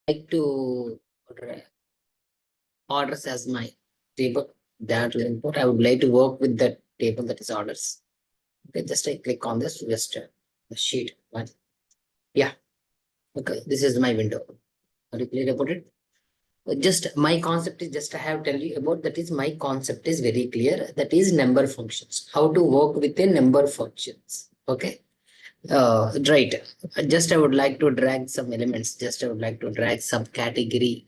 like to orders as my table that will import. I would like to work with that table that is orders. Okay, just I click on this, just the sheet one. Yeah, okay, this is my window. Are you clear about it? Just my concept is just I have tell you about that is my concept is very clear. That is number functions. How to work with a number functions. Okay. Right. Just I would like to drag some elements. Just I would like to drag some category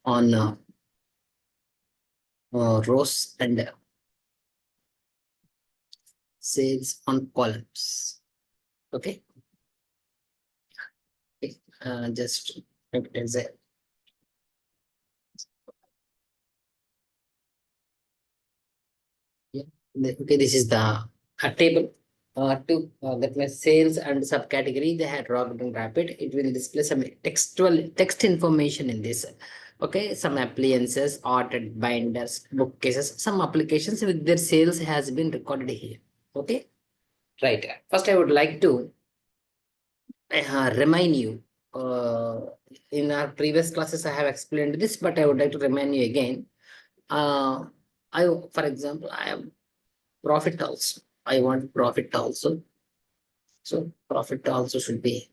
on rows and sales on columns. Okay. Okay. Just as a yeah. Okay. This is the table. To that means sales and subcategory they had dropped and rapid. It will display some textual text information in this. Okay, some appliances, ordered binders, bookcases, some applications with their sales has been recorded here. Okay, right. First, I would like to remind you. In our previous classes, I have explained this, but I would like to remind you again. Uh, for example, I have profit also. I want profit also. So profit also should be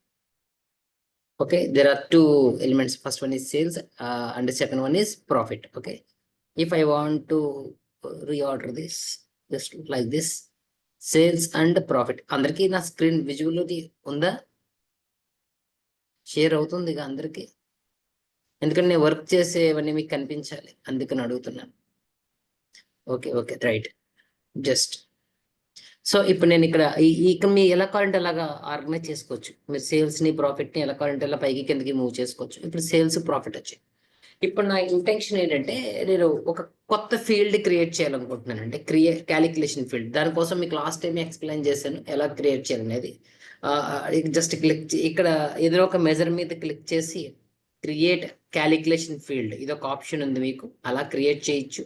okay. There are two elements. First one is sales, and the second one is profit. Okay. If I want to reorder this, just like this, sales and profit. అందరికీ నా screen విజువల్లోకి ఉందా? Share అవుతుంది ఇక అందరికీ. ఎందుకంటే నేను work చేసేవన్నీ మీకు కనిపించాలి, అందుకని అడుగుతున్నాను. Okay okay right. Just so ఇప్పుడు నేను ఇక్కడ ఇక్కడ మీ ఎలా కావాలంటే అలాగా ఆర్గనైజ్ చేసుకోవచ్చు. మీరు సేల్స్ ని ప్రాఫిట్ ని ఎలా కావాలంటే అలా పైకి కిందకి మూవ్ చేసుకోవచ్చు. ఇప్పుడు సేల్స్ ప్రాఫిట్ వచ్చాయి. ఇప్పుడు నా ఇంటెన్షన్ ఏంటంటే నేను ఒక కొత్త ఫీల్డ్ క్రియేట్ చేయాలనుకుంటున్నానండి. Calculation field. దానికోసం మీకు లాస్ట్ టైం ఎక్స్ప్లెయిన్ చేశాను ఎలా క్రియేట్ చేయాలనేది. జస్ట్ క్లిక్ ఇక్కడ ఏదైనా ఒక మెజర్ మీద క్లిక్ చేసి క్రియేట్ క్యాలిక్యులేషన్ ఫీల్డ్ ఇది ఒక ఆప్షన్ ఉంది మీకు, అలా క్రియేట్ చేయొచ్చు.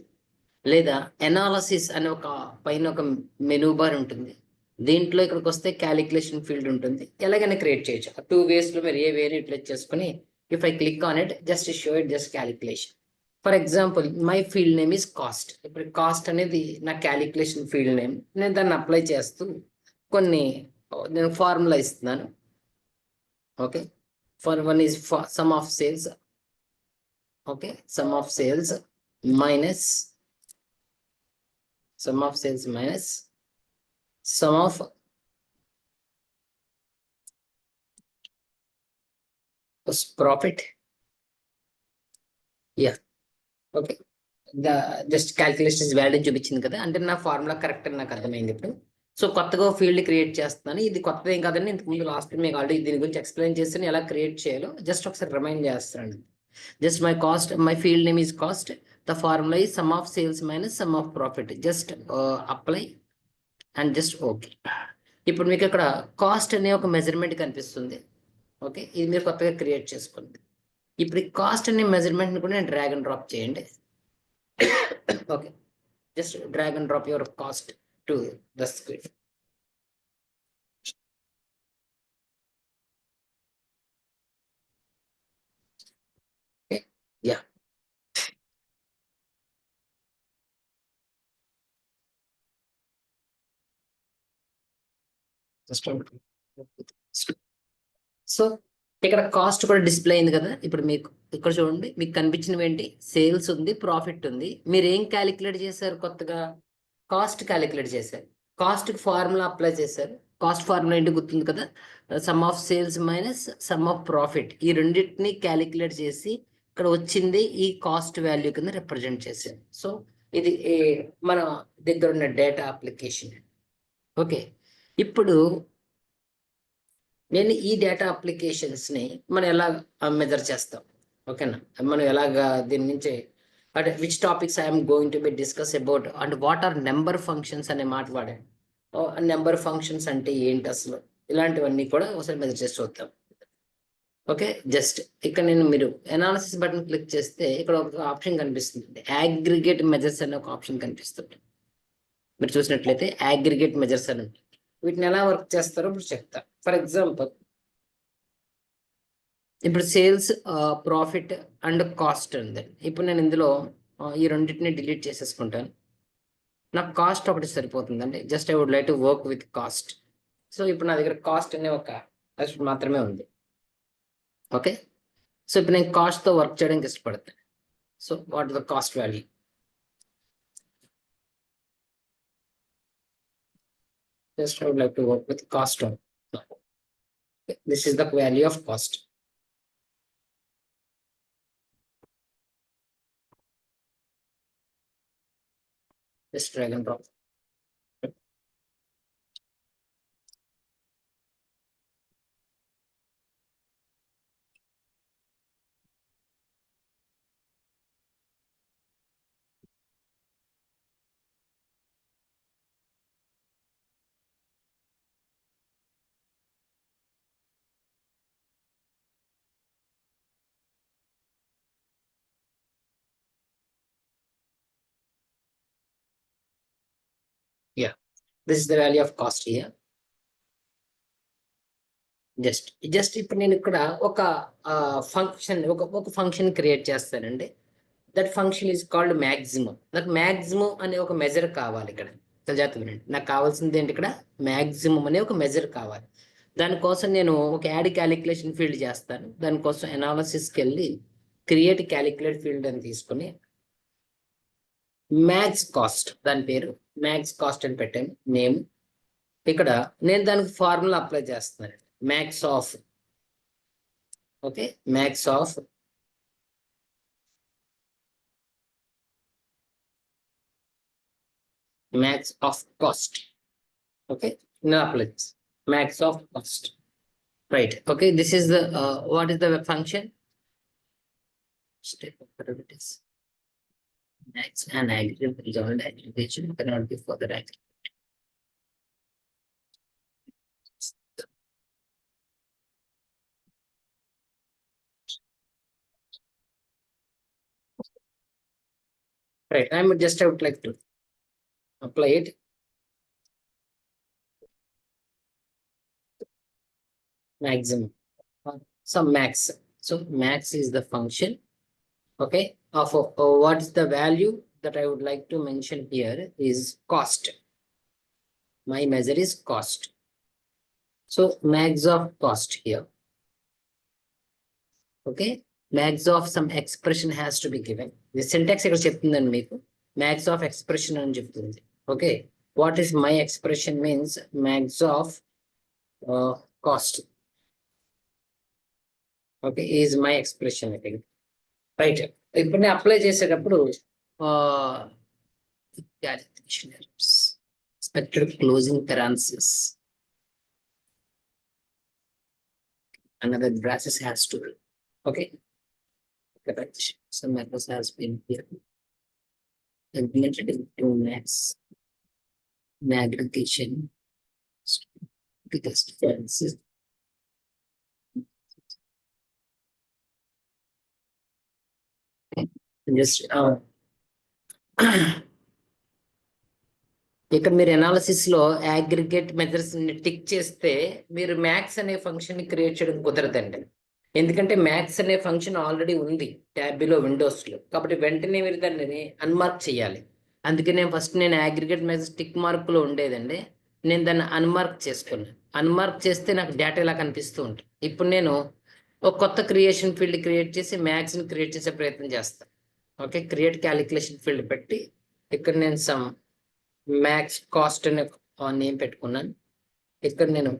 లేదా ఎనాలసిస్ అనే ఒక పైన ఒక మెనూ బార్ ఉంటుంది. దీంట్లో ఇక్కడికి వస్తే క్యాలిక్యులేషన్ ఫీల్డ్ ఉంటుంది. ఎలాగైనా క్రియేట్ చేయొచ్చు. 2 ways లో మీరు ఏ వేరే యూటిలైజ్ చేసుకుని if I click on it just show it just calculation. For example my field name is cost. ఇప్పుడు కాస్ట్ అనేది నా క్యాలిక్యులేషన్ ఫీల్డ్ నేమ్. నేను దాన్ని అప్లై చేస్తూ కొన్ని నేను ఫార్ములా ఇస్తున్నాను. Okay, for one is some of sales. Okay, some of sales minus sum of sales minus sum of profit. Yeah, okay. The just calculation is valid చూపించింది కదా, అంటే నా ఫార్ములా కరెక్ట్ అని నాకు అర్థమైంది. ఇప్పుడు సో కొత్తగా ఫీల్డ్ క్రియేట్ చేస్తున్నాను. ఇది కొత్తది ఏం కాదండి, ఇంతకు ముందు లాస్ట్ మీకు ఆల్రెడీ దీని గురించి ఎక్స్ప్లెయిన్ చేస్తాను ఎలా క్రియేట్ చేయాలో. జస్ట్ ఒకసారి రిమైండ్ చేస్తాను. Just my cast, my field name is cost. The formula is some of sales minus sum of profit. Just apply and just okay. ఇప్పుడు మీకు ఇక్కడ కాస్ట్ అనే ఒక మెజర్మెంట్ కనిపిస్తుంది. ఓకే, ఇది మీరు కొత్తగా క్రియేట్ చేసుకోండి. ఇప్పుడు ఈ కాస్ట్ అనే మెజర్మెంట్ని కూడా నేను డ్రాగ్ అండ్ డ్రాప్ చేయండి. Okay, just drag and drop your cost to the screen. Okay, yeah. So ఇక్కడ కాస్ట్ కూడా డిస్ప్లే అయింది కదా. ఇప్పుడు మీకు ఇక్కడ చూడండి, మీకు కనిపించినవి ఏంటి? సేల్స్ ఉంది, ప్రాఫిట్ ఉంది. మీరు ఏం క్యాలిక్యులేట్ చేశారు? కొత్తగా కాస్ట్ క్యాలిక్యులేట్ చేశారు. కాస్ట్ ఫార్ములా అప్లై చేశారు. కాస్ట్ ఫార్ములా ఏంటి గుర్తుంది కదా, some of sales minus sum of profit. ఈ రెండింటిని క్యాలిక్యులేట్ చేసి ఇక్కడ వచ్చింది ఈ కాస్ట్ వాల్యూ కింద రిప్రజెంట్ చేశారు. సో ఇది మన దగ్గర ఉన్న డేటా అప్లికేషన్. ఓకే, ఇప్పుడు నేను ఈ డేటా అప్లికేషన్స్ని మనం ఎలా మెజర్ చేస్తాం? ఓకేనా, మనం ఎలాగా దీని నుంచి అంటే which topics I'm going to be discuss about and what are number functions అనే మాట వాడాను. నెంబర్ ఫంక్షన్స్ అంటే ఏంటి అసలు, ఇలాంటివన్నీ కూడా ఒకసారి మెజర్ చేసి చూద్దాం. ఓకే, జస్ట్ ఇక్కడ నేను మీరు ఎనాలిసిస్ బటన్ క్లిక్ చేస్తే ఇక్కడ ఒక ఆప్షన్ కనిపిస్తుంది, అగ్రిగేట్ మెజర్స్ అనే ఒక ఆప్షన్ కనిపిస్తుంది. మీరు చూసినట్లయితే అగ్రిగేట్ మెజర్స్ అని ఉంటుంది. వీటిని ఎలా వర్క్ చేస్తారో ఇప్పుడు చెప్తా. ఫర్ ఎగ్జాంపుల్ ఇప్పుడు సేల్స్, ప్రాఫిట్ అండ్ కాస్ట్ ఉంది. ఇప్పుడు నేను ఇందులో ఈ రెండింటిని డిలీట్ చేసేసుకుంటాను. నాకు కాస్ట్ ఒకటి సరిపోతుందండి. Just I would like to work with cost. So ఇప్పుడు నా దగ్గర కాస్ట్ అనే ఒక మాత్రమే ఉంది. ఓకే, సో ఇప్పుడు నేను కాస్ట్తో వర్క్ చేయడానికి ఇష్టపడతాను. So what is the cost value? Just I would like to work with cost on. This is the value of cost. Just drag and drop. Yeah, this is the value of cost here. Just ఇప్పుడు నేను ఇక్కడ ఒక function create చేస్తానండి. That function is called maximum. నాకు maximum అనే ఒక measure కావాలి ఇక్కడ. జాగ్రత్తగా వినండి, నాకు కావాల్సింది ఏంటి ఇక్కడ? మ్యాక్సిమం అనే ఒక మెజర్ కావాలి. దానికోసం నేను ఒక యాడ్ క్యాలిక్యులేషన్ ఫీల్డ్ చేస్తాను. దానికోసం అనాలసిస్కి వెళ్ళి క్రియేట్ క్యాలిక్యులేట్ ఫీల్డ్ అని తీసుకొని మ్యాక్స్ కాస్ట్, దాని పేరు మ్యాక్స్ కాస్ట్ అని పెట్టాను నేమ్. ఇక్కడ నేను దానికి ఫార్ములా అప్లై చేస్తున్నాను. Max of, okay, max of cost. Okay, నేను అప్లై చేస్తాను max of cost. Right, okay, this is the what is the function? State of derivatives. Max and aggregate result aggregation cannot be further aggregate. Right, I would like to apply it. Maximum, some max. So max is the function, okay, of what is the value that I would like to mention here is cost. My measure is cost. So max of cost here. Okay, max of some expression has to be given. The syntax ఇక్కడ చెప్తుందండి మీకు. Max of expression అని చెప్తుంది. Okay, what is my expression means max of cost. Okay, is my expression, I think. Right, ఇప్పుడు నేను apply చేసేటప్పుడు expected closing parenthesis, another braces has to, okay, correct. Some macros has been here implemented into max aggregation biggest differences. Just ఇక్కడ మీరు analysis లో aggregate methods ని tick చేస్తే మీరు max అనే ఫంక్షన్ ని క్రియేట్ చేయడం కుదరదండి. ఎందుకంటే మ్యాక్స్ అనే ఫంక్షన్ ఆల్రెడీ ఉంది ట్యాబ్లో, విండోస్ లో. కాబట్టి వెంటనే మీరు దాన్ని అన్మార్క్ చేయాలి. అందుకే నేను first aggregate methods tick mark లో ఉండేదండి, నేను దాన్ని అన్మార్క్ చేసుకున్నాను. అన్మార్క్ చేస్తే నాకు డేటా ఇలా కనిపిస్తూ ఉంటుంది. ఇప్పుడు నేను ఒక కొత్త క్రియేషన్ ఫీల్డ్ క్రియేట్ చేసి మ్యాక్స్ ని క్రియేట్ చేసే ప్రయత్నం చేస్తాను. ఓకే, క్రియేట్ క్యాలిక్యులేషన్ ఫీల్డ్ పెట్టి ఇక్కడ నేను సమ్ మ్యాక్స్ కాస్ట్ అనే నేమ్ పెట్టుకున్నాను. ఇక్కడ నేను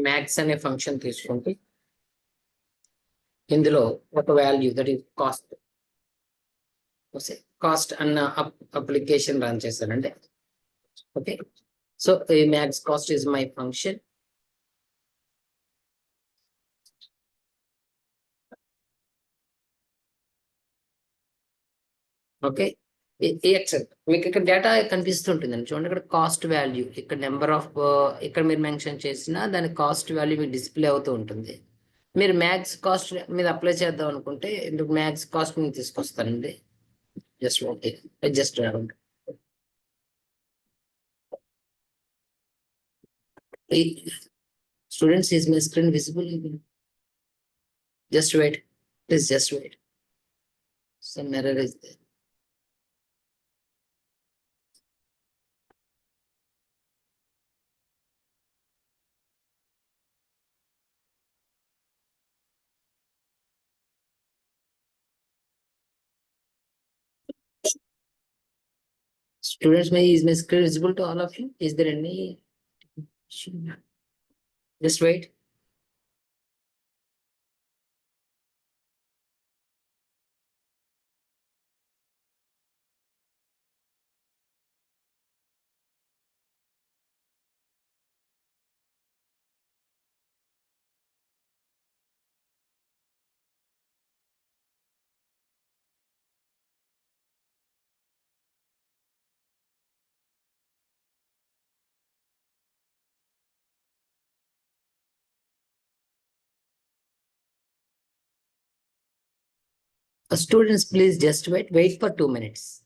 మ్యాక్స్ అనే ఫంక్షన్ తీసుకుంటే ఇందులో ఒక వాల్యూ దట్ ఈస్ కాస్ట్ అన్న అప్లికేషన్ రన్ చేశానండి. ఓకే, సో ఈ max cost is my function. Okay, మీకు ఇక్కడ డేటా కనిపిస్తుంటుందండి, చూడండి. ఇక్కడ కాస్ట్ వాల్యూ, ఇక్కడ నెంబర్ ఆఫ్, ఇక్కడ మీరు మెన్షన్ చేసిన దాని కాస్ట్ వాల్యూ మీకు డిస్ప్లే అవుతూ ఉంటుంది. మీరు మ్యాక్స్ కాస్ట్ మీద అప్లై చేద్దాం అనుకుంటే ఇందుకు మ్యాక్స్ కాస్ట్ మీద తీసుకొస్తానండి. Just okay, just Students, is my screen visible? Just wait. Please just wait. Some error is there. Students, is my screen visible to all of you? Is there any issue? Just wait. Students, please just wait. Wait for 2 minutes.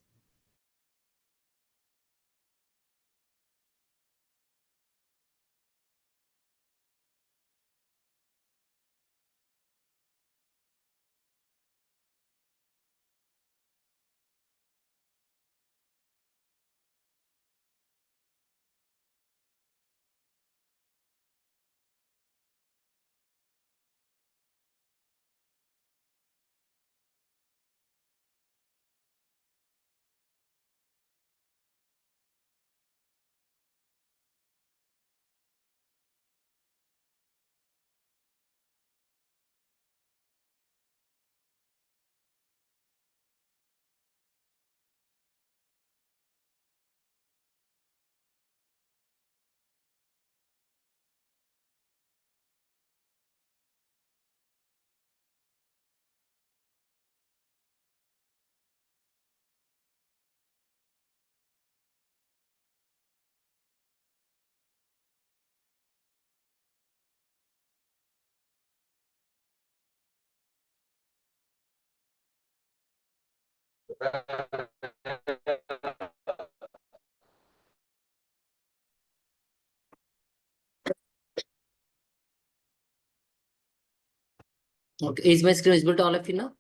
Okay, is my screen visible to all of you now?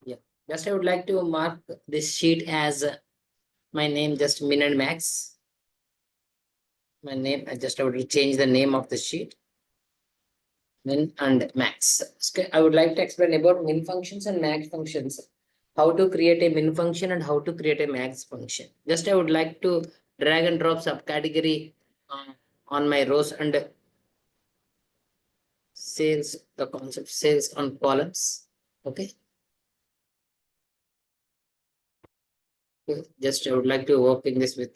Yeah. Just I would like to mark this sheet as my name, just Min and Max. My name, I would change the name of the sheet. Min and Max. Okay, I would like to explain about min functions and max functions. How to create a min function and how to create a max function. Just I would like to drag and drop subcategory on my rows and sales, the concept sales on columns. Okay. Just I would like to work in this with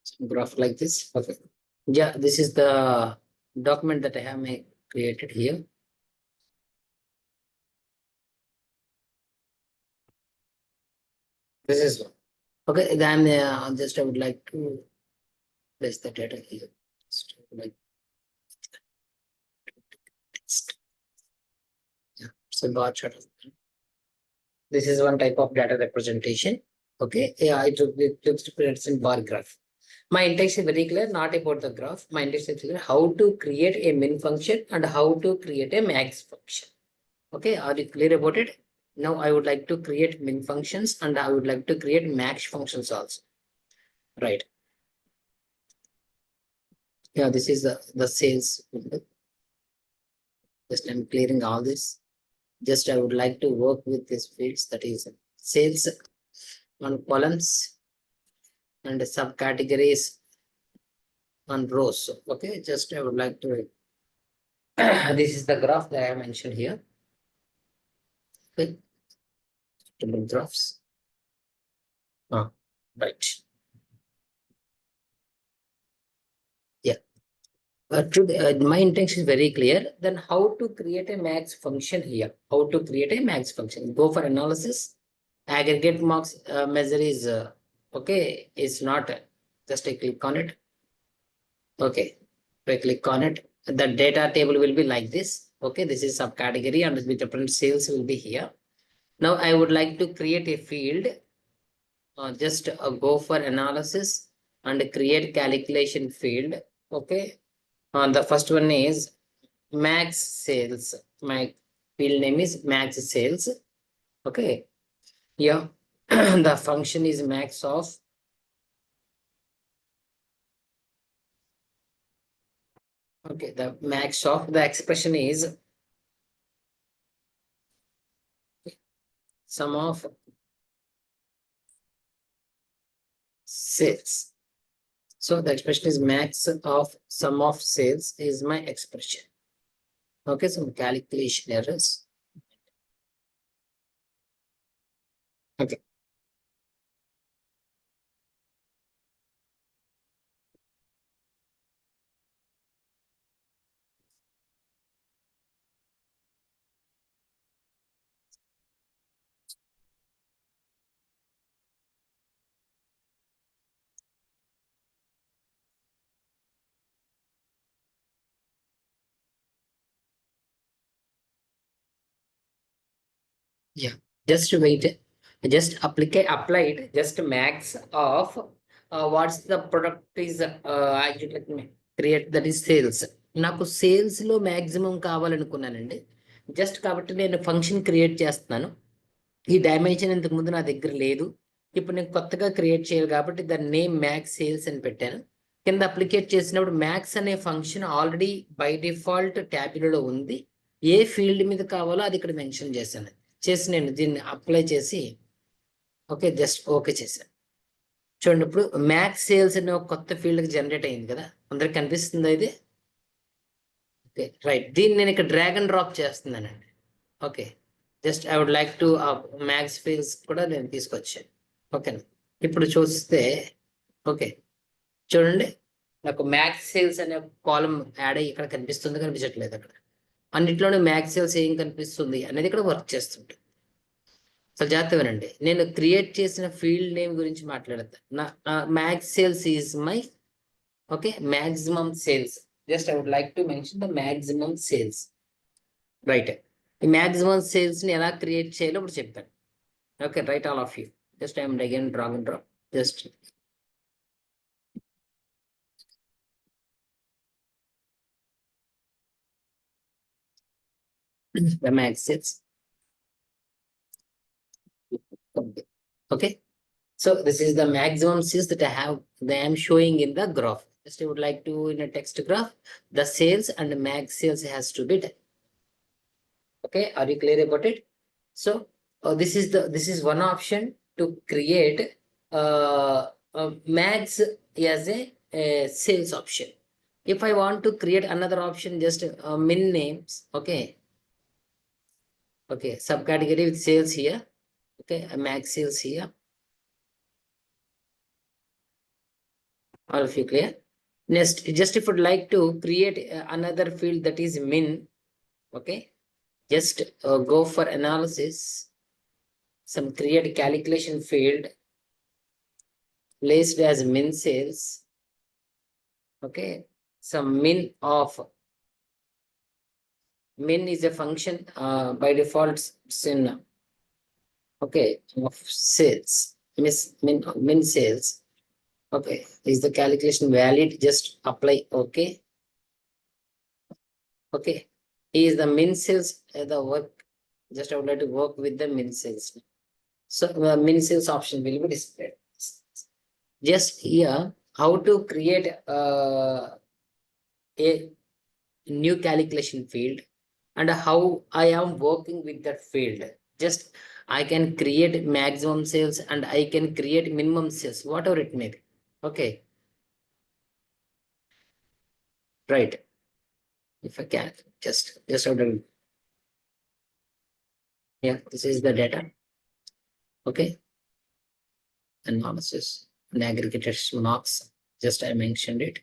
some graph like this. Okay. Yeah, this is the document that I have created here. This is one. Okay, then just I would like to place the data here. Just like text. Yeah, so bar chart. This is one type of data representation. Okay, yeah, it looks to present in bar graph. My intention is very clear, not about the graph. My intention is clear how to create a min function and how to create a max function. Okay, are you clear about it? Now I would like to create min functions and I would like to create max functions also. Right. Yeah, this is the sales window. Just I'm clearing all this. Just I would like to work with these fields, that is sales on columns and subcategories on rows. Okay, just I would like to this is the graph that I mentioned here. Okay, table graphs. Right. Yeah. My intention is very clear. Then how to create a max function here? How to create a max function? Go for analysis. Aggregate marks measure is okay. It's not just I click on it. Okay, I click on it. the data table will be like this. Okay, this is subcategory and the different sales will be here. Now I would like to create a field. Just go for analysis and create calculation field. Okay, the first one is max sales. My field name is max sales. Okay, yeah. The function is max of the max of the expression is sum of sales. So the expression is max of sum of sales is my expression. Okay, some calculation errors. Okay. Yeah, just wait. Just applied just max of what's the product is actually let me create that is sales. నాకు sales లో maximum కావాలనుకున్నానండి. Just కాబట్టి నేను function create చేస్తున్నాను. ఈ dimension ఇంతకు ముందు నా దగ్గర లేదు. ఇప్పుడు నేను కొత్తగా క్రియేట్ చేయాలి కాబట్టి దాని నేమ్ మ్యాక్స్ సేల్స్ అని పెట్టాను. కింద అప్లికేట్ చేసినప్పుడు మ్యాక్స్ అనే ఫంక్షన్ ఆల్రెడీ బై డిఫాల్ట్ ట్యాబ్లో ఉంది. ఏ ఫీల్డ్ మీద కావాలో అది ఇక్కడ మెన్షన్ చేశాను. చేసి నేను దీన్ని అప్లై చేసి ఓకే జస్ట్ ఓకే చేశాను. చూడండి ఇప్పుడు మ్యాక్స్ సేల్స్ అనే ఒక కొత్త ఫీల్డ్కి జనరేట్ అయింది కదా, అందరికి కనిపిస్తుందా ఇది? ఓకే రైట్, దీన్ని నేను ఇక్కడ డ్రాగ్ అండ్ డ్రాప్ చేస్తున్నానండి. Okay, just I would like to max fields కూడా నేను తీసుకొచ్చాను. ఓకేనా, ఇప్పుడు చూస్తే ఓకే చూడండి నాకు మ్యాక్స్ సేల్స్ అనే కాలం యాడ్ అయ్యి ఇక్కడ కనిపిస్తుంది, కనిపించట్లేదు. అక్కడ అన్నిట్లోనే మ్యాక్స్ సేల్స్ ఏం కనిపిస్తుంది అనేది ఇక్కడ వర్క్ చేస్తుంటుంది. అసలు జాగ్రత్త వినండి, నేను క్రియేట్ చేసిన ఫీల్డ్ నేమ్ గురించి మాట్లాడతాను. నా max sales is my okay maximum sales. Just I would like to mention the maximum sales. Right, ఈ మ్యాక్సిమం సేల్స్ ని ఎలా క్రియేట్ చేయాలో ఇప్పుడు చెప్తాను. Okay right, all of you just I'm again drag and drop just the max sales. Okay, so this is the maximum sales that I am showing in the graph. Just I would like to in a text graph the sales and the max sales has to be done. Okay, are you clear about it? So this is one option to create max as a sales option. If I want to create another option, just min names. Okay, subcategory with sales here. Okay, max sales here. All of you clear? Next, just if you'd like to create another field that is min. Okay, just go for analysis, some create calculation field placed as min sales. Okay, some min is a function by default in okay of sales, min sales. Okay, is the calculation valid? Just apply. Okay, is the min sales the work? Just I would like to work with the min sales. So the min sales option will be displayed. Just here, how to create a new calculation field and how I am working with that field. Just I can create maximum sales and I can create minimum sales, whatever it may be. Okay, right. If I can just out of yeah, this is the data. Okay, analysis and aggregated marks, just I mentioned it,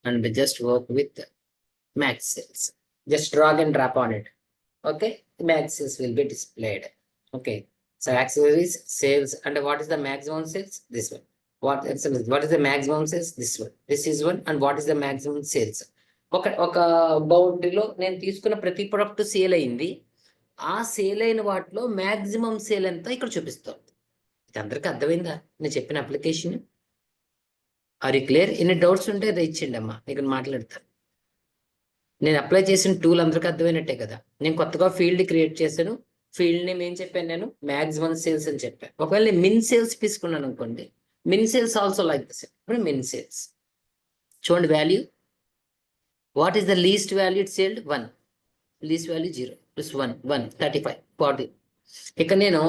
and just work with max sales. Just drag and drop on it. Okay, max sales will be displayed. Okay, so accessories sales and what is the maximum sales? This one. What is the maximum sales? This one. This is one. And what is the maximum sales? ఒక బౌండరీలో నేను తీసుకున్న ప్రతి product sale అయింది. ఆ sale అయిన వాటిలో maximum sale ఎంత ఇక్కడ చూపిస్తుంది. ఇది అందరికీ అర్థమైందా నేను చెప్పిన అప్లికేషన్? Are you clear? ఎన్ని డౌట్స్ ఉంటే అది ఇచ్చేయండి అమ్మా, ఇక్కడ మాట్లాడతాను. నేను అప్లై చేసిన టూల్ అందరికీ అర్థమైనట్టే కదా. నేను కొత్తగా ఫీల్డ్ క్రియేట్ చేశాను. ఫీల్డ్ నేమ్ ఏం చెప్పాను నేను? మ్యాక్సిమం సేల్స్ అని చెప్పాను. ఒకవేళ నేను మిన్ సేల్స్ తీసుకున్నాను అనుకోండి, మిన్ సేల్స్ ఆల్సో లైక్ దిస్. ఇప్పుడు మిన్ సేల్స్ చూడండి, value what is the least value it sealed? 1. Least value 0 plus 1 35 40. ఇక నేను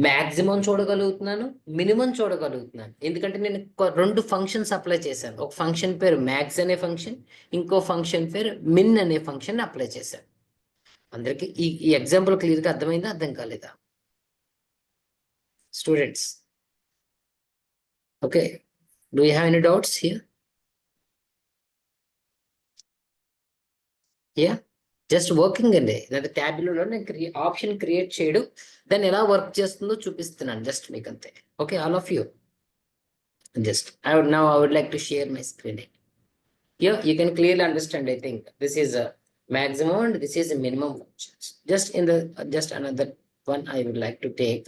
మ్యాక్సిమం చూడగలుగుతున్నాను, మినిమం చూడగలుగుతున్నాను. ఎందుకంటే నేను 2 ఫంక్షన్స్ అప్లై చేశాను. ఒక ఫంక్షన్ పేరు మ్యాక్స్ అనే ఫంక్షన్, ఇంకో ఫంక్షన్ పేరు మిన్ అనే ఫంక్షన్ అప్లై చేశాను. అందరికి ఈ ఎగ్జాంపుల్ క్లియర్గా అర్థమైందా, అర్థం కాలేదా students? Okay, do you have any doubts here? Yeah, just working అండి. లేదా ట్యాబ్లో నేను ఆప్షన్ క్రియేట్ చేయడం, దాన్ని ఎలా వర్క్ చేస్తుందో చూపిస్తున్నాను జస్ట్ మీకు అంతే. Okay, all of you just I would like to share my screen. Here you can clearly understand. I think this is a maximum and this is a minimum functions. Just in the just another one I would like to take,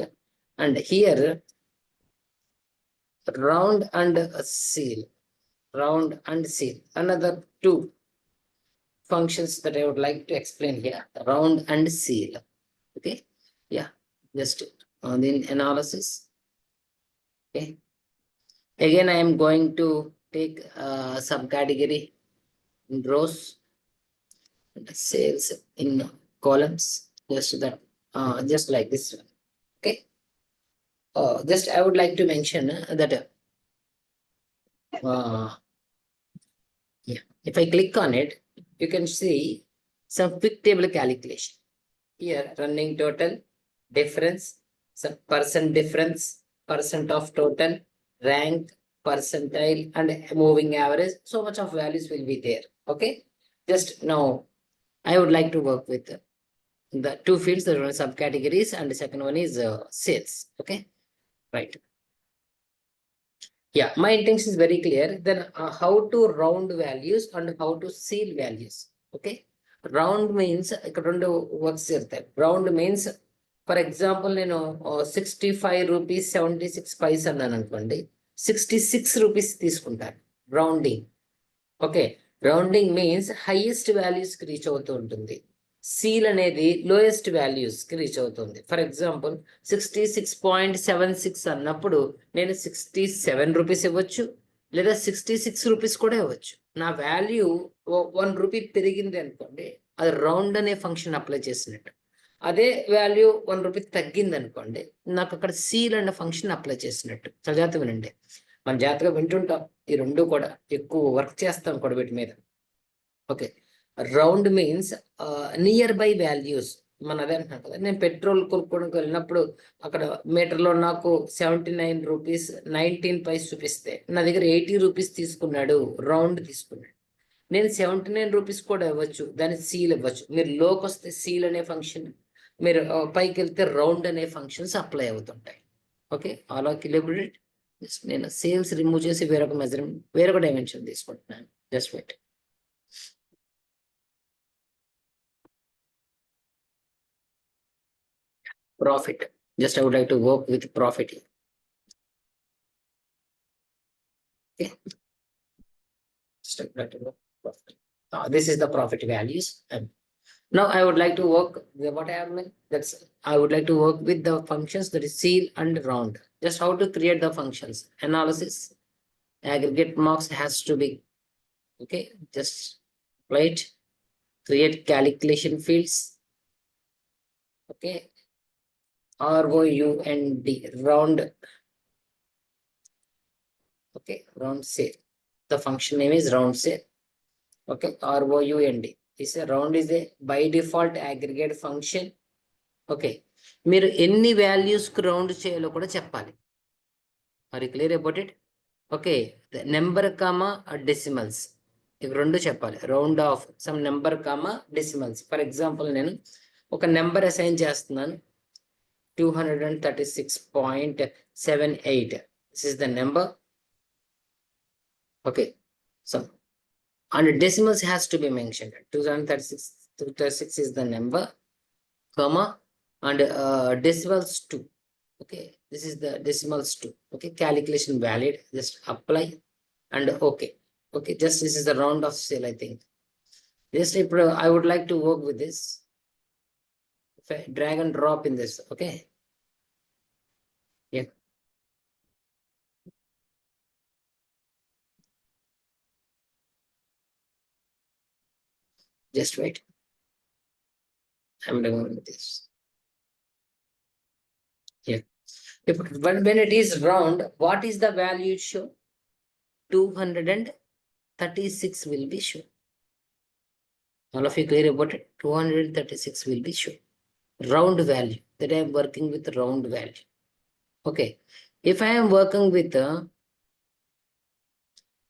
and here round and seal, round and seal, another 2 functions that I would like to explain here. Round and seal. Okay, yeah, just on the analysis. Okay, again I am going to take subcategory in rows and sales in columns, just that just like this one. Okay, just I would like to mention that yeah, if I click on it, you can see some quick table calculation here. Running total, difference, some percent difference, percent of total, rank, percentile, and moving average. So much of values will be there. Okay, just now I would like to work with the 2 fields, the subcategories, and the second one is sales. Okay, right. Yeah, my intention is very clear. Then how to round values and how to seal values. Okay, round means ఇక్కడ 2 works జరుగుతాయి. Round means for example నేను 65 rupees 76 vice అన్నాను అనుకోండి, 66 rupees తీసుకుంటాను rounding. Okay, rounding means highest values కి reach అవుతూ ఉంటుంది. Seal అనేది లోయెస్ట్ వాల్యూస్ కి రీచ్ అవుతుంది. ఫర్ ఎగ్జాంపుల్ 66.76 అన్నప్పుడు నేను 67 రూపీస్ ఇవ్వచ్చు, లేదా 66 రూపీస్ కూడా ఇవ్వచ్చు. నా వాల్యూ 1 రూపీ పెరిగింది అనుకోండి, అది రౌండ్ అనే ఫంక్షన్ అప్లై చేసినట్టు. అదే వాల్యూ 1 రూపీ తగ్గింది అనుకోండి, నాకు అక్కడ సీల్ అనే ఫంక్షన్ అప్లై చేసినట్టు. చాలా జాగ్రత్తగా వినండి, మన జాగ్రత్తగా వింటుంటాం. ఈ 2 కూడా ఎక్కువ వర్క్ చేస్తాం కూడా వీటి మీద. Okay, round means near by values. మన అదే అంటున్నాం కదా, నేను పెట్రోల్ కొనుక్కోవడానికి వెళ్ళినప్పుడు అక్కడ మీటర్లో నాకు 79 రూపీస్ 19 పైస్ చూపిస్తే నా దగ్గర 80 రూపీస్ తీసుకున్నాడు, రౌండ్ తీసుకున్నాడు. నేను 79 రూపీస్ కూడా ఇవ్వచ్చు, దాన్ని సీల్ ఇవ్వచ్చు. మీరు లోకి వస్తే సీల్ అనే ఫంక్షన్, మీరు పైకి వెళ్తే రౌండ్ అనే ఫంక్షన్స్ అప్లై అవుతుంటాయి. Okay, all are clear? నేను సేల్స్ రిమూవ్ చేసి వేరొక డైమెన్షన్ తీసుకుంటున్నాను. Just wait. Profit. Just I would like to work with profit here. Okay. Just I would like to work profit. This is the profit values. And now I would like to work what I have meant. I would like to work with the functions that is seal and round. Just how to create the functions. Analysis. Aggregate marks has to be. Okay. Just write. Create calculation fields. Okay. ROUND, round. Okay, round sale. The function name is round sale. Okay, ROUND. This round is a by default aggregate function. Okay, మీరు ఎన్ని values కు round చేయాలో కూడా చెప్పాలి. Are you clear about it? Okay, number comma decimals, ఇవి 2 చెప్పాలి. Round off some number comma decimals. For example నేను ఒక నెంబర్ అసైన్ చేస్తున్నాను, 236.78. This is the number. Okay, so and decimals has to be mentioned. 236 is the number, comma, and decimals 2. Okay, this is the decimals 2. Okay, calculation valid. Just apply and okay. Okay, just this is the round of cell, I think. Just I would like to work with this. If I drag and drop in this, okay. Yeah. Just wait. I'm doing this. Yeah. When it is round, what is the value show? 236 will be shown. All of you clear about it? 236 will be shown. Round value, that I am working with round value. Okay. If I am working with a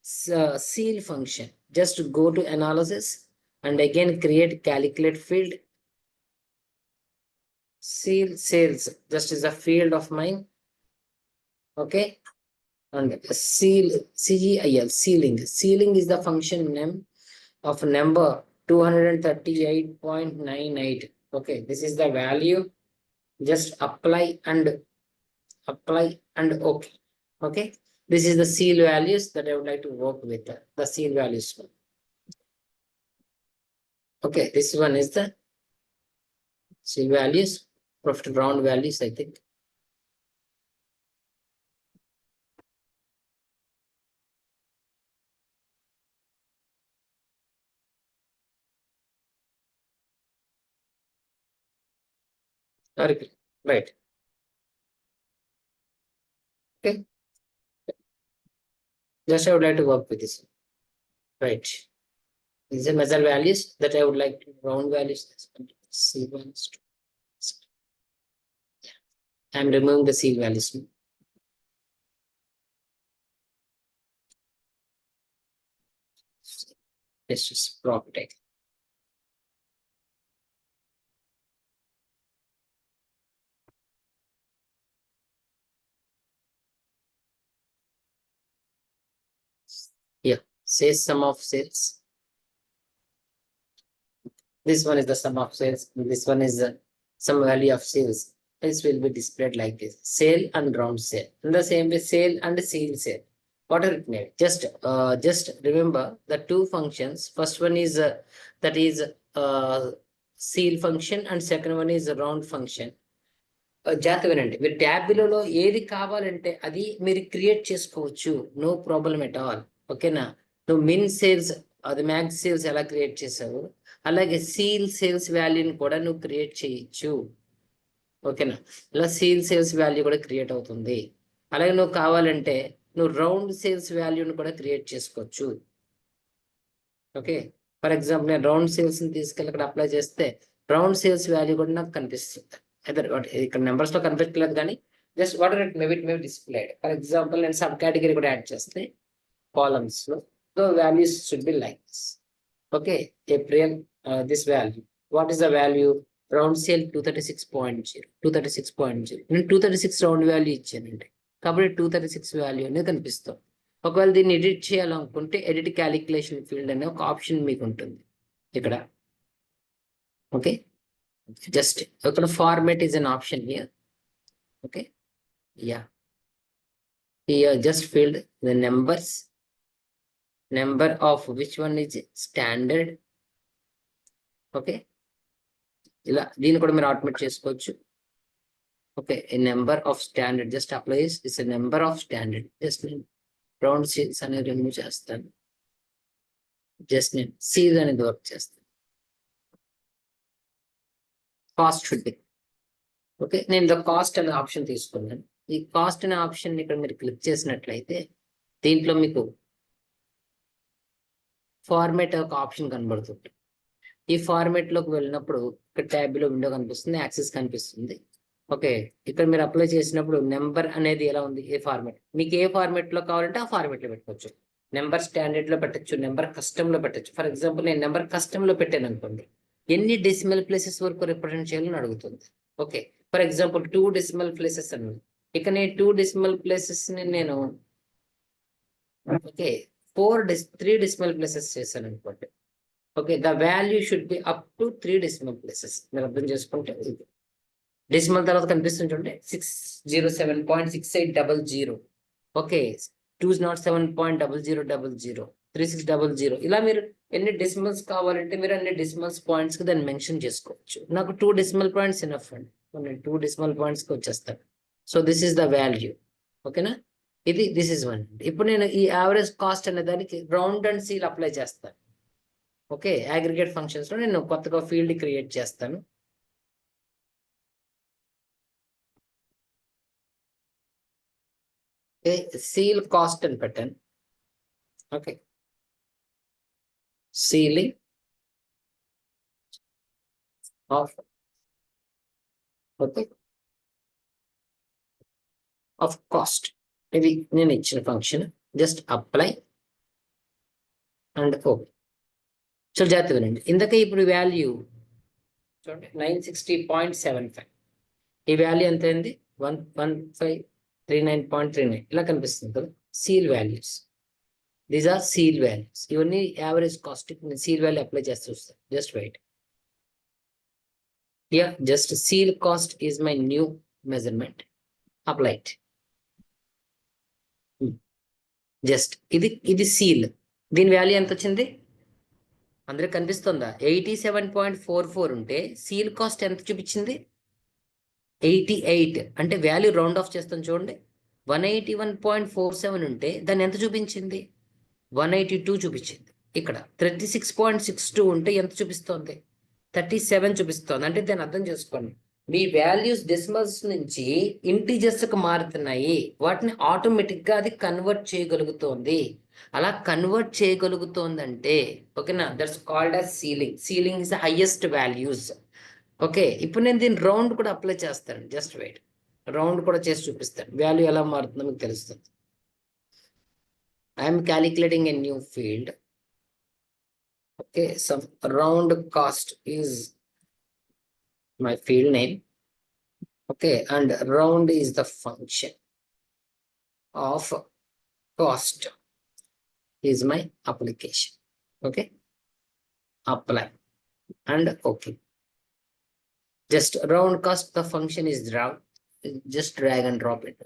ceil function, just go to analysis and again create calculate field. Ceil sales just is a field of mine. Okay. And ceil, CEIL, ceiling. Ceiling is the function name of number 238.98. Okay, this is the value. Just apply and okay. Okay, this is the ceil values that I would like to work with. The ceil values. Okay, this one is the ceil values, profit round values, I think. Right. Okay. Just I would like to work with this. Right. These are measure values that I would like to round values. C1. I'm removing the ceil values. Let's just profit. Yeah, say sum of sales. This one is the sum of sales. This one is the sum value of sales. This will be displayed like this: sale and round sale. In the same way, sale and ceil sale. What are it made? Just remember the two functions. First one is that is ceil function, and second one is round function. జాగ్రత్త వినండి, మీరు ట్యాబ్లలో ఏది కావాలంటే అది మీరు create చేసుకోవచ్చు. No problem at all. ఓకేనా? నువ్వు మిన్ సేల్స్, అది మ్యాక్స్ సేల్స్ ఎలా క్రియేట్ చేసావు, అలాగే సీల్ సేల్స్ వాల్యూని కూడా నువ్వు క్రియేట్ చేయొచ్చు. ఓకేనా? ఇలా సీల్ సేల్స్ వాల్యూ కూడా క్రియేట్ అవుతుంది. అలాగే నువ్వు కావాలంటే నువ్వు రౌండ్ సేల్స్ వాల్యూని కూడా క్రియేట్ చేసుకోవచ్చు. ఓకే, ఫర్ ఎగ్జాంపుల్ నేను రౌండ్ సేల్స్ ని తీసుకెళ్ళి అక్కడ అప్లై చేస్తే రౌండ్ సేల్స్ వాల్యూ కూడా నాకు కనిపిస్తుంది. ఇక్కడ నెంబర్స్ లో కనిపించలేదు కానీ just what it may displayed. For example నేను సబ్ కేటగిరీ కూడా యాడ్ చేస్తే కాలమ్స్ లో values should be like this. Okay, April this value, what is the value? Round sale 236.0. 236.0 నేను 236 రౌండ్ వాల్యూ ఇచ్చానండి, కాబట్టి 236 వాల్యూ అనేది కనిపిస్తాం. ఒకవేళ దీన్ని ఎడిట్ చేయాలనుకుంటే ఎడిట్ క్యాలిక్యులేషన్ ఫీల్డ్ అనే ఒక ఆప్షన్ మీకు ఉంటుంది ఇక్కడ. ఓకే, just ఇక్కడ format is an option here. Okay, yeah, here just filled the numbers, number of which one is standard. Okay, ఇలా దీన్ని కూడా మీరు ఆటోమేట్ చేసుకోవచ్చు. Okay, a number of standard just applies is a number of standard. just నేను round seals అనేది remove చేస్తాను. Just నేను seal అనేది వర్క్ చేస్తాను. Cost should be okay. నేను ద కాస్ట్ అనే ఆప్షన్ తీసుకున్నాను. ఈ కాస్ట్ అనే ఆప్షన్ ఇక్కడ మీరు క్లిక్ చేసినట్లయితే దీంట్లో మీకు ఫార్మేట్ ఒక ఆప్షన్ కనబడుతుంది. ఈ ఫార్మేట్ లోకి వెళ్ళినప్పుడు ఇక్కడ ట్యాబ్ లో విండో కనిపిస్తుంది, యాక్సెస్ కనిపిస్తుంది. ఓకే, ఇక్కడ మీరు అప్లై చేసినప్పుడు నెంబర్ అనేది ఎలా ఉంది, ఏ ఫార్మేట్ మీకు ఏ ఫార్మేట్ లో కావాలంటే ఆ ఫార్మేట్ లో పెట్టుకోవచ్చు. నెంబర్ స్టాండర్డ్ లో పెట్టచ్చు, నెంబర్ కస్టమ్ లో పెట్టచ్చు. ఫర్ ఎగ్జాంపుల్ నేను నెంబర్ కస్టమ్ లో పెట్టాను అనుకోండి, ఎన్ని డెసిమల్ ప్లేసెస్ వరకు రిప్రజెంట్ చేయాలని అడుగుతుంది. Okay, for example 2 decimal places అన్నది. ఇక నేను 2 డెసిమల్ ప్లేసెస్ ని నేను ఓకే 3 decimal places చేశాను అనుకోండి. Okay, the value should be up to 3 decimal places. మీరు అర్థం చేసుకుంటే ఇది డెసిమల్ తర్వాత కనిపిస్తుంది చూడండి, 607.6800. ఓకే, 207.0000, 3600. ఇలా మీరు ఎన్ని డెసిమల్స్ కావాలంటే మీరు అన్ని డెసిమల్స్ పాయింట్స్ కి దాన్ని మెన్షన్ చేసుకోవచ్చు. నాకు 2 decimal points ఎనఫ్ అండి, నేను 2 decimal points కి వచ్చేస్తాను. So this is the value. ఓకేనా, దిస్ ఇస్ వన్. ఇప్పుడు నేను ఈ యావరేజ్ కాస్ట్ అనే దానికి రౌండ్ అండ్ సీల్ అప్లై చేస్తాను. ఓకే, అగ్రిగేట్ ఫంక్షన్స్ లో నేను కొత్తగా ఫీల్డ్ క్రియేట్ చేస్తాను. సీల్ కాస్ట్ అని పెట్టాను. Okay, ceiling of, okay, of cost. ఇది నేను ఇచ్చిన function. Just apply and okay. So జాగ్రత్త వినండి, ఇందుకే ఇప్పుడు వాల్యూ చూడండి 960.75. ఈ వాల్యూ ఎంత అయింది? 11539.39 ఇలా కనిపిస్తుంది కదా. Ceil values, these are ceil values. ఇవన్నీ యావరేజ్ కాస్ట్. నేను సీల్ వాల్యూ అప్లై చేస్తూ వస్తాను. Just wait. Yeah, just seal cost is my new measurement. Apply it. Just ఇది సీల్. దీని వాల్యూ ఎంత వచ్చింది అందరికి కనిపిస్తుందా? 87.44 ఉంటే సీల్ కాస్ట్ ఎంత చూపించింది? 88. అంటే వాల్యూ రౌండ్ ఆఫ్ చేస్తాం చూడండి. 181.47 ఉంటే దాన్ని ఎంత చూపించింది? 182 చూపించింది. ఇక్కడ 36.62 ఉంటే ఎంత చూపిస్తోంది? 37 చూపిస్తోంది. అంటే దాన్ని అర్థం చేసుకోండి, మీ వాల్యూస్ డెసిమల్స్ నుంచి ఇంటీజర్స్ కు మారుతున్నాయి. వాటిని ఆటోమేటిక్ గా అది కన్వర్ట్ చేయగలుగుతోంది. అలా కన్వర్ట్ చేయగలుగుతోందంటే ఓకేనా, that's called as ceiling. Ceiling is the highest values. Okay, ఇప్పుడు నేను దీన్ని రౌండ్ కూడా అప్లై చేస్తాను. జస్ట్ వెయిట్, రౌండ్ కూడా చేసి చూపిస్తాను. వాల్యూ ఎలా మారుతుందో మీకు తెలుస్తుంది. I'm calculating a new field. Okay, some round cost is my field name. Okay, and round is the function of cost is my application. Okay, apply and okay. Just round cost, the function is round. Just drag and drop it.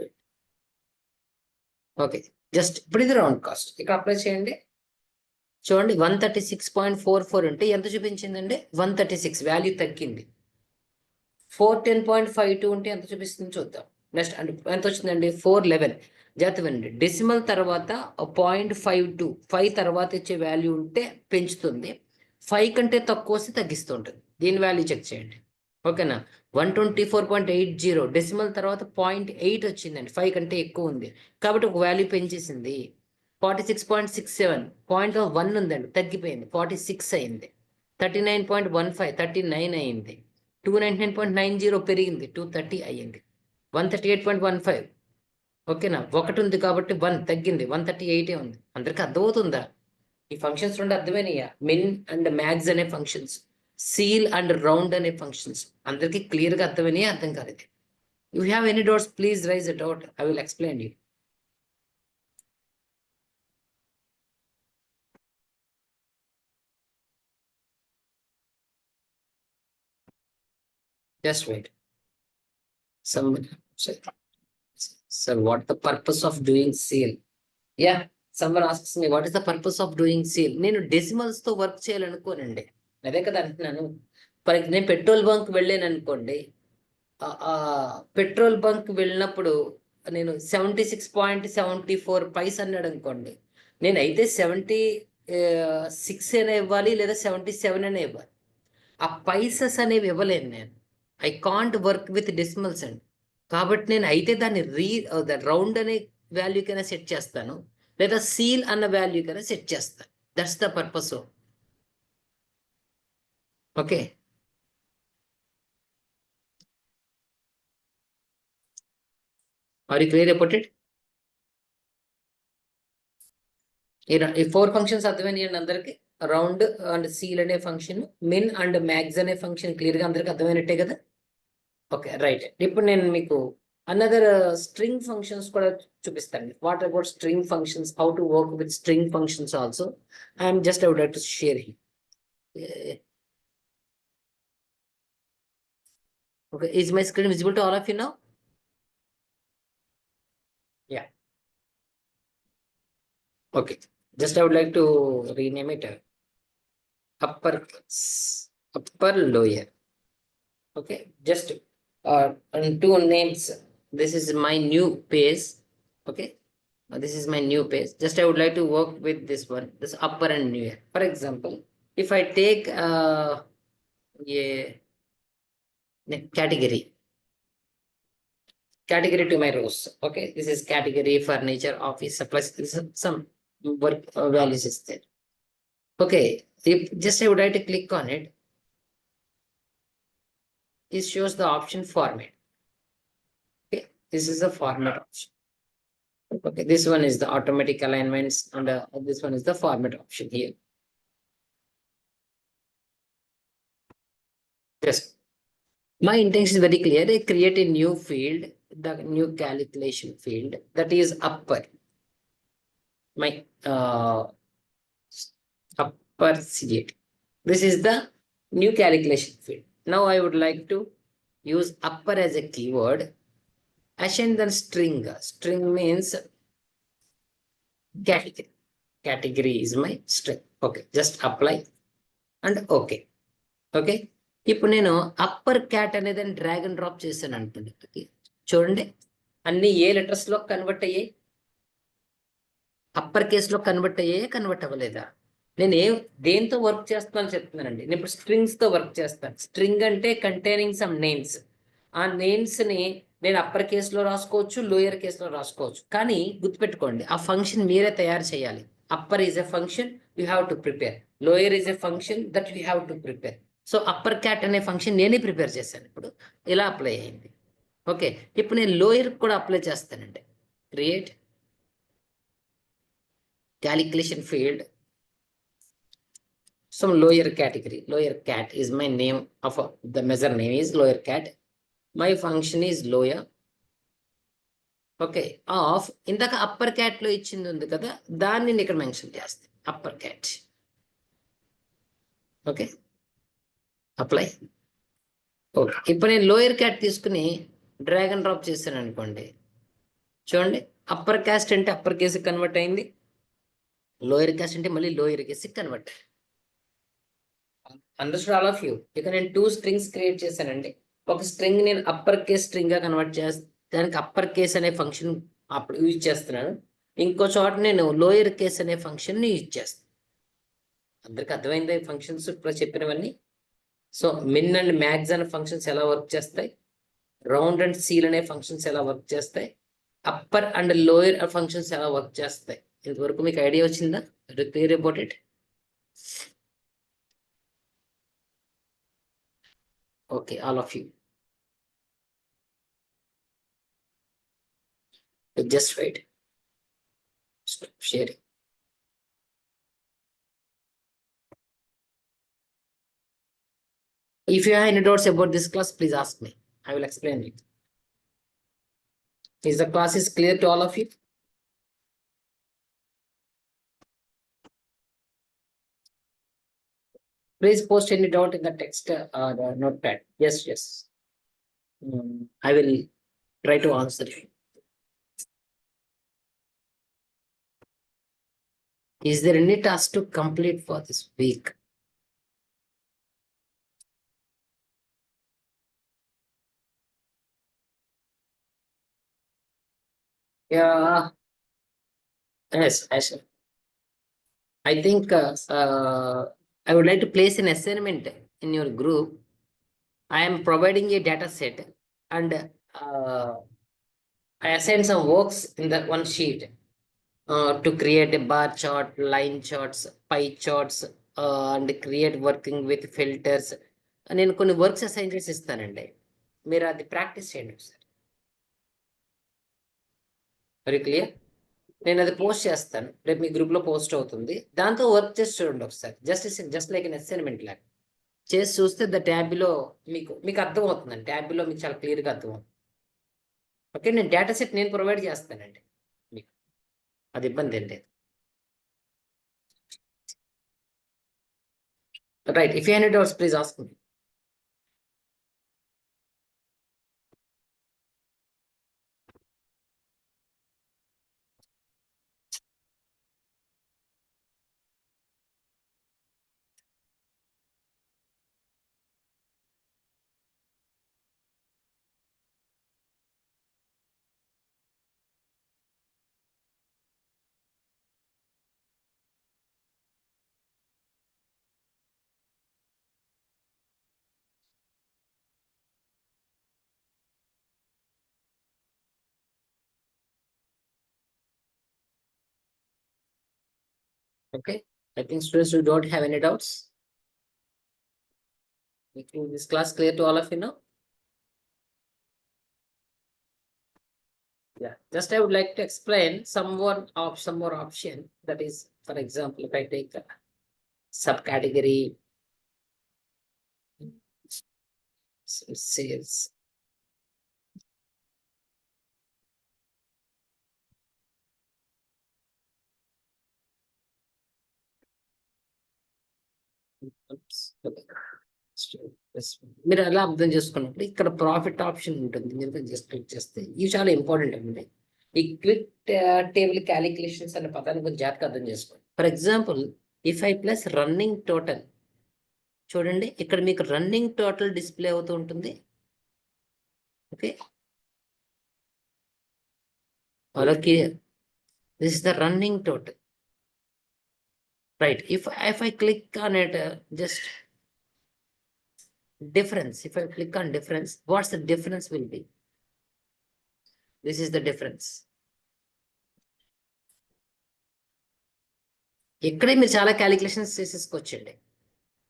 Okay, just put the round cost. ఇక్కడ apply చేయండి. చూడండి 136.44 ఉంటే ఎంత చూపించిందండి? 136 value తగ్గింది. 410.52 ఉంటే ఎంత చూపిస్తుంది చూద్దాం. నెక్స్ట్ ఎంత వచ్చిందండి? 411. జాగ్రత్తగా డెసిమల్ తర్వాత 0.52, 5 తర్వాత ఇచ్చే వాల్యూ ఉంటే పెంచుతుంది, 5 కంటే తక్కువ వస్తే తగ్గిస్తూ ఉంటుంది. దీని వాల్యూ చెక్ చేయండి. ఓకేనా, 124.80 డెసిమల్ తర్వాత 0.8 వచ్చిందండి, 5 కంటే ఎక్కువ ఉంది కాబట్టి ఒక వాల్యూ పెంచేసింది. 46.67, 0.1 ఉందండి, తగ్గిపోయింది, 46 అయింది. 39.15, 39 అయింది. 299.90 పెరిగింది, 230 అయ్యింది. 138.15 ఓకేనా, 1 ఉంది కాబట్టి 1 తగ్గింది, 138 ఉంది. అందరికి అర్థమవుతుందా? ఈ ఫంక్షన్స్ రెండు అర్థమైనయా? మిన్ అండ్ మ్యాక్స్ అనే ఫంక్షన్స్, సీల్ అండ్ రౌండ్ అనే ఫంక్షన్స్ అందరికి క్లియర్ గా అర్థమైనయా? అర్థం కాలేదు? You have any doubts please rise a doubt, I will explain you. Just wait. Someone say, sir, what the purpose of doing seal? Yeah, someone asks me, what is the purpose of doing seal? నేను decimals తో work చేయాలనుకోనండి, అదే కదా అంటున్నాను. నేను petrol bunk వెళ్ళాను అనుకోండి, petrol bunk వెళ్ళినప్పుడు నేను 76.74 పైస్ అన్నాడు అనుకోండి, నేనైతే 76 అయినా ఇవ్వాలి లేదా 77 అయినా ఇవ్వాలి. ఆ పైసెస్ అనేవి ఇవ్వలేను నేను. I can't work with decimals అండి. కాబట్టి నేను అయితే దాన్ని రౌండ్ అనే వాల్యూ కైనా సెట్ చేస్తాను లేదా సీల్ అన్న వాల్యూ కైనా సెట్ చేస్తాను. That's the purpose. Okay, are you clear about it? ఈ 4 ఫంక్షన్స్ అర్థమైనాయండి అందరికి? రౌండ్ అండ్ సీల్ అనే ఫంక్షన్, మిన్ అండ్ మ్యాక్స్ అనే ఫంక్షన్ క్లియర్ గా అందరికి అర్థమైనట్టే కదా? Okay right. ఇప్పుడు నేను మీకు అనదర్ స్ట్రింగ్ ఫంక్షన్స్ కూడా చూపిస్తాను. What about string functions, how to work with string functions also I would like to share here. Okay, is my screen visible to all of you now? Yeah. Okay, just I would like to rename it upper lower. Okay, just and two names. This is my new page. Okay, this is my new page. Just I would like to work with this one, this upper and lower. For example, if I take a category to my rows. Okay, this is category furniture, office supplies. This is some work values is there. Okay, if just I would like to click on it, it shows the option format. Okay, this is the format option. Okay, this one is the automatic alignments, and this one is the format option here. Yes, my intention is very clear. I create a new field, the new calculation field, that is upper. My upper CDT. This is the new calculation field. Now I would like to use upper as a keyword. Assign the string. String means category. Category is my string. Okay, just apply and okay. Okay, ఇప్పుడు నేను upper cat అనేది drag and drop చేశాను అనుకోండి. చూడండి, అన్ని ఏ letters లో convert అయ్యాయి? Upper కేసులో కన్వర్ట్ అయ్యాయా, కన్వర్ట్ అవ్వలేదా? నేను దేంతో వర్క్ చేస్తున్నాను చెప్తున్నానండి. నేను ఇప్పుడు స్ట్రింగ్స్ తో వర్క్ చేస్తాను. స్ట్రింగ్ అంటే కంటైనింగ్ సమ్ నేమ్స్. ఆ నేమ్స్ ని నేను అప్పర్ కేసులో రాసుకోవచ్చు, లోయర్ కేసులో రాసుకోవచ్చు. కానీ గుర్తుపెట్టుకోండి, ఆ ఫంక్షన్ మీరే తయారు చేయాలి. Upper is a function, you have to prepare. Lower is a function that you have to prepare. So upper cat అనే ఫంక్షన్ నేనే ప్రిపేర్ చేశాను. ఇప్పుడు ఇలా అప్లై అయింది. ఓకే, ఇప్పుడు నేను లోయర్ కూడా అప్లై చేస్తానండి. Create calculation field, some lower category. Lower cat is my name of the measure name is lower cat. My function is lower. Okay, of ఇందాక అప్పర్ క్యాట్ లో ఇచ్చింది ఉంది కదా, దాన్ని నేను ఇక్కడ మెన్షన్ చేస్తాను, upper cat. Okay, apply. Okay, ఇప్పుడు నేను లోయర్ క్యాట్ తీసుకుని డ్రాగ్ అండ్ డ్రాప్ చేశాను అనుకోండి. చూడండి, అప్పర్ క్యాస్ట్ అంటే అప్పర్ కేసు కన్వర్ట్ అయింది, లోయర్ క్యాస్ట్ అంటే మళ్ళీ lower case convert. Understood all of you? ఇక నేను 2 స్ట్రింగ్స్ క్రియేట్ చేశానండి. ఒక స్ట్రింగ్ నేను అప్పర్ కేస్ స్ట్రింగ్ గా కన్వర్ట్ చేస్తాను, దానికి అప్పర్ కేస్ అనే ఫంక్షన్ అప్పుడు యూజ్ చేస్తున్నాను. ఇంకో చోట నేను లోయర్ కేస్ అనే ఫంక్షన్ ని యూజ్ చేస్తాను. అందరికి అర్థమైంది ఫంక్షన్స్ ఇప్పుడు చెప్పినవన్నీ? సో మిన్ అండ్ మ్యాక్స్ అనే ఫంక్షన్స్ ఎలా వర్క్ చేస్తాయి, రౌండ్ అండ్ సీల్ అనే ఫంక్షన్స్ ఎలా వర్క్ చేస్తాయి, అప్పర్ అండ్ లోయర్ ఫంక్షన్స్ ఎలా వర్క్ చేస్తాయి, ఇంతవరకు మీకు ఐడియా వచ్చిందా? Clear about it? Okay, all of you. Just wait. Stop sharing. If you have any doubts about this class, please ask me. I will explain it. Is the class is clear to all of you? Please post any doubt in the text or notepad. Yes, yes. I will try to answer you. Is there any task to complete for this week? Yeah. Yes, I think I would like to place an assignment in your group. I am providing a data set and I assign some works in that one sheet to create a bar chart, line charts, pie charts, and create working with filters. నేను కొన్ని works assign చేసి ఇస్తానండి, మీరు అది practice చేయండి ఒకసారి. Very clear? నేను అది పోస్ట్ చేస్తాను, రేపు మీ గ్రూప్ లో పోస్ట్ అవుతుంది. దాంతో వర్క్ చేసి చూడండి ఒకసారి, జస్ట్ లైక్ ఎన్ అసైన్మెంట్ లాగా చేసి చూస్తే ద ట్యాబ్ లో మీకు అర్థం అవుతుందండి. ట్యాబ్ లో మీకు చాలా క్లియర్ గా అర్థం అవుతుంది. ఓకే, నేను డేటా సెట్ నేను ప్రొవైడ్ చేస్తానండి మీకు, అది ఇబ్బంది ఏం లేదు. Right, if you any doubts please ask me. Okay, I think students, you don't have any doubts. Making this class clear to all of you now. Yeah, just I would like to explain some more option. That is, for example, if I take a subcategory sales. మీరు ఎలా అర్థం చేసుకున్నప్పుడు ఇక్కడ profit option ఉంటుంది, మీరు just click చేస్తే ఇవి చాలా ఇంపార్టెంట్ అండి. ఈ క్విక్ టేబుల్ క్యాలిక్యులేషన్స్ అనే పదాన్ని కొంచెం జాగ్రత్తగా అర్థం చేసుకోండి. For example, if I plus running total, చూడండి ఇక్కడ మీకు రన్నింగ్ టోటల్ డిస్ప్లే అవుతూ ఉంటుంది. ఓకే, అలాగే this is the running total, right? If I click on it, just difference, if I click on difference, what's the difference will be? This is the difference. ఇక్కడే మీరు చాలా calculations చేసేసుకోవచ్చండి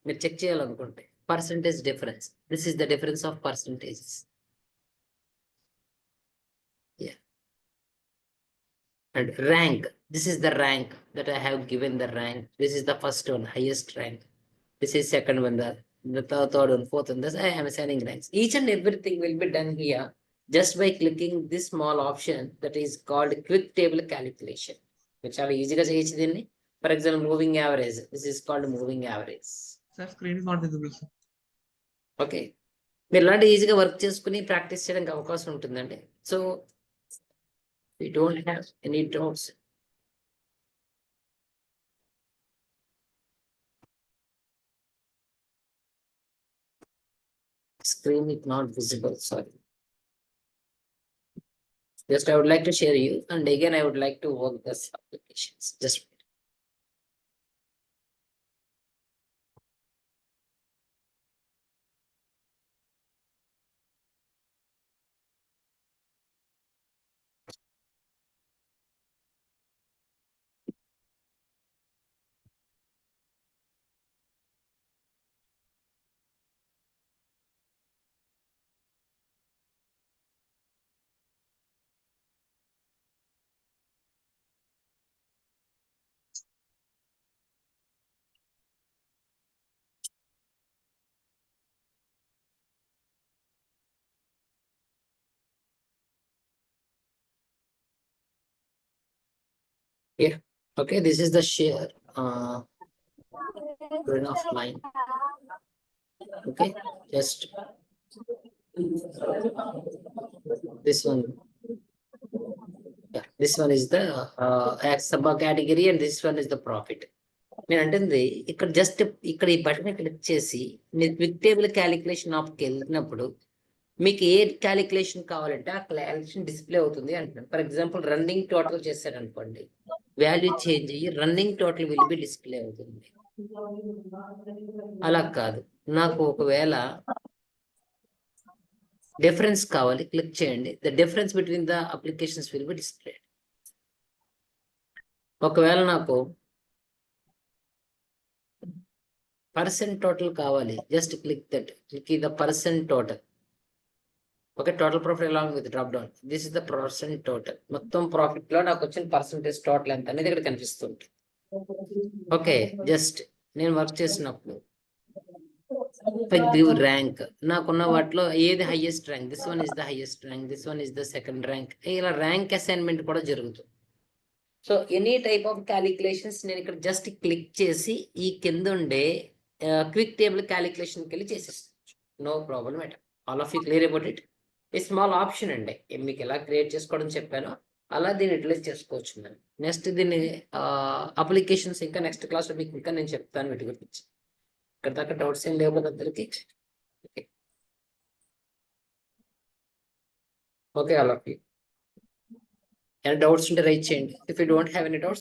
మీరు check చేయాలనుకుంటే. Percentage difference, this is the difference of percentages. And rank, this is the rank that I have given the rank. This is the first one, highest rank. This is second one, the third one, fourth one. This I am assigning ranks. Each and everything will be done here just by clicking this small option that is called quick table calculation. Which are easy to say. For example, moving average. This is called moving average. Sir, screen is not visible, sir. Okay. మీరు ఇలాంటి ఈజీగా work చేసుకుని practice చేయడానికి అవకాశం ఉంటుందండి. So we don't have any doubts. Screen is not visible, sorry. Just I would like to share you, and again I would like to work this applications. Just yeah, okay, this is the share run of line. Okay, just this one. Yeah, this one is the sub category and this one is the profit. నేను అంటుంది ఇక్కడ just ఇక్కడ ఈ button click చేసి మీరు quick table calculation ఆప్కి వెళ్ళినప్పుడు మీకు ఏ calculation కావాలంటే ఆ క్యాలిక్యులేషన్ డిస్ప్లే అవుతుంది అంటున్నాను. ఫర్ ఎగ్జాంపుల్ రన్నింగ్ టోటల్ చేశారు అనుకోండి, వాల్యూ చేంజ్ అయ్యి running total will be display అవుతుంది. అలా కాదు, నాకు ఒకవేళ డిఫరెన్స్ కావాలి, క్లిక్ చేయండి. The difference between the applications will be display. ఒకవేళ నాకు పర్సెంట్ టోటల్ కావాలి, just click that, click the percent total. Okay, total profit along with drop down, this is the percent total. మొత్తం profit లో నాకు వచ్చిన percentage total ఎంత అనేది ఇక్కడ కనిపిస్తుంది. ఓకే, జస్ట్ నేను వర్క్ చేసినప్పుడు గివ్ ర్యాంక్ నాకున్న వాటిలో ఏది highest rank, this one is the highest rank, this one is the second rank, ఇలా ర్యాంక్ అసైన్మెంట్ కూడా జరుగుతుంది. So any type of calculations నేను ఇక్కడ జస్ట్ క్లిక్ చేసి ఈ కింద ఉండే క్విక్ టేబుల్ క్యాలిక్యులేషన్కి వెళ్ళి చేసేస్తాను. No problem at all of you clear about it. ఈ స్మాల్ ఆప్షన్ అండి, మీకు ఎలా క్రియేట్ చేసుకోవడం చెప్పానో అలా దీన్ని యూటిలైజ్ చేసుకోవచ్చు. మనం నెక్స్ట్ దీన్ని అప్లికేషన్స్ ఇంకా నెక్స్ట్ క్లాస్లో మీకు ఇంకా నేను చెప్తాను వీటి గురించి. ఇక్కడ దాకా డౌట్స్ ఏం లేవు కదా అందరికి? Okay all of you. ఏమైనా డౌట్స్ ఉంటే రైట్ చేయండి. If you don't have any doubts